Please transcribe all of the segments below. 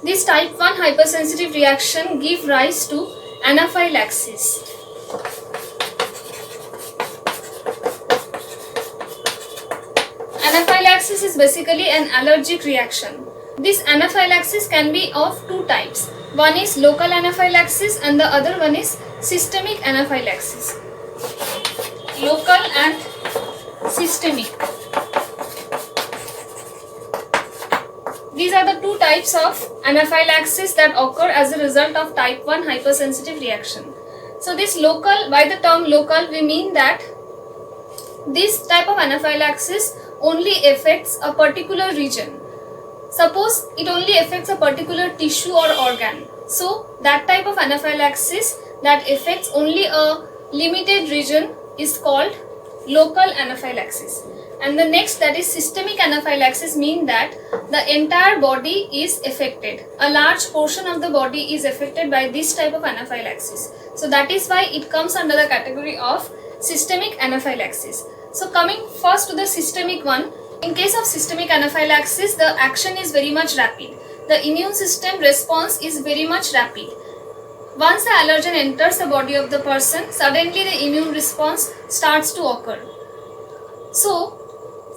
This type 1 hypersensitive reaction give rise to anaphylaxis. Anaphylaxis is basically an allergic reaction. This anaphylaxis can be of two types. One is local anaphylaxis and the other one is systemic anaphylaxis. Local and systemic. These are the two types of anaphylaxis that occur as a result of type 1 hypersensitive reaction. So this local, by the term local, we mean that this type of anaphylaxis only affects a particular region. Suppose it only affects a particular tissue or organ. So that type of anaphylaxis that affects only a limited region is called local anaphylaxis. And the next, that is systemic anaphylaxis, mean that the entire body is affected. A large portion of the body is affected by this type of anaphylaxis. So that is why it comes under the category of systemic anaphylaxis. So coming first to the systemic one, in case of systemic anaphylaxis, the action is very much rapid. The immune system response is very much rapid. Once the allergen enters the body of the person, suddenly the immune response starts to occur. So,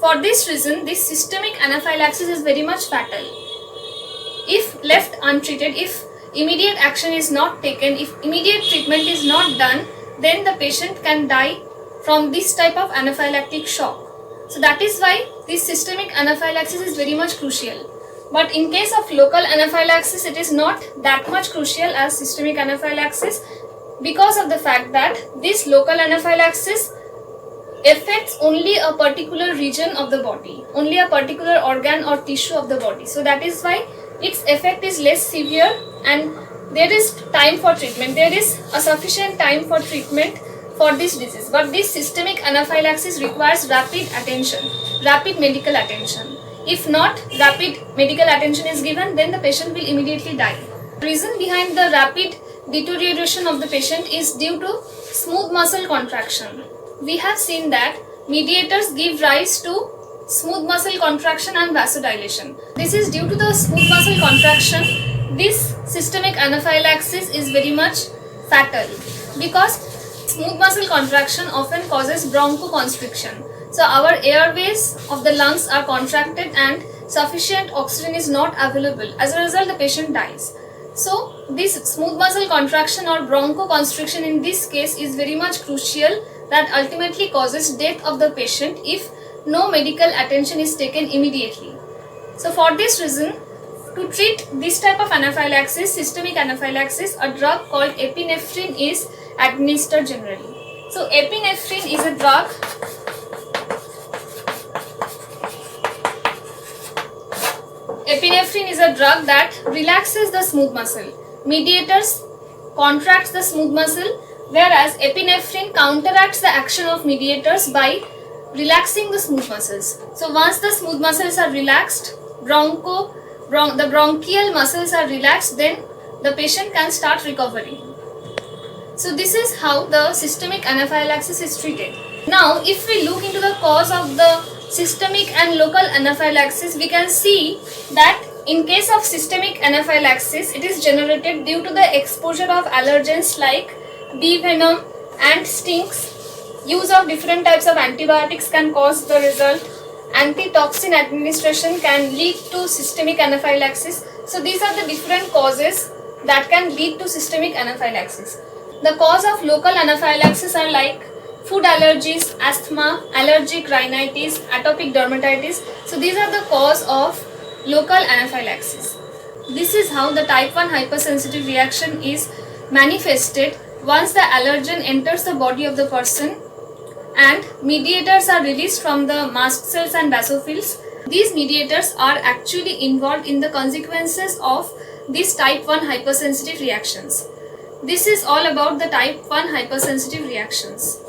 for this reason, this systemic anaphylaxis is very much fatal. If left untreated, if immediate action is not taken, if immediate treatment is not done, then the patient can die from this type of anaphylactic shock. So that is why this systemic anaphylaxis is very much crucial. But in case of local anaphylaxis, it is not that much crucial as systemic anaphylaxis, because of the fact that this local anaphylaxis affects only a particular region of the body, only a particular organ or tissue of the body. So that is why its effect is less severe and there is time for treatment. There is a sufficient time for treatment for this disease. But this systemic anaphylaxis requires rapid attention, rapid medical attention. If not rapid medical attention is given, then the patient will immediately die. The reason behind the rapid deterioration of the patient is due to smooth muscle contraction. We have seen that mediators give rise to smooth muscle contraction and vasodilation. This is due to the smooth muscle contraction. This systemic anaphylaxis is very much fatal because smooth muscle contraction often causes bronchoconstriction. So our airways of the lungs are contracted and sufficient oxygen is not available. As a result, the patient dies. So this smooth muscle contraction or bronchoconstriction in this case is very much crucial, that ultimately causes death of the patient if no medical attention is taken immediately. So for this reason, to treat this type of anaphylaxis, systemic anaphylaxis, a drug called epinephrine is administered generally. So epinephrine is a drug that relaxes the smooth muscle. Mediators contracts the smooth muscle, whereas epinephrine counteracts the action of mediators by relaxing the smooth muscles. So once the smooth muscles are relaxed, the bronchial muscles are relaxed, then the patient can start recovering. So this is how the systemic anaphylaxis is treated. Now if we look into the cause of the systemic and local anaphylaxis, we can see that in case of systemic anaphylaxis, it is generated due to the exposure of allergens like bee venom and stings. Use of different types of antibiotics can cause the result. Antitoxin administration can lead to systemic anaphylaxis. So these are the different causes that can lead to systemic anaphylaxis. The cause of local anaphylaxis are like food allergies, asthma, allergic rhinitis, atopic dermatitis. So these are the cause of local anaphylaxis. This is how the type 1 hypersensitive reaction is manifested once the allergen enters the body of the person and mediators are released from the mast cells and basophils. These mediators are actually involved in the consequences of these type 1 hypersensitive reactions. This is all about the type 1 hypersensitive reactions.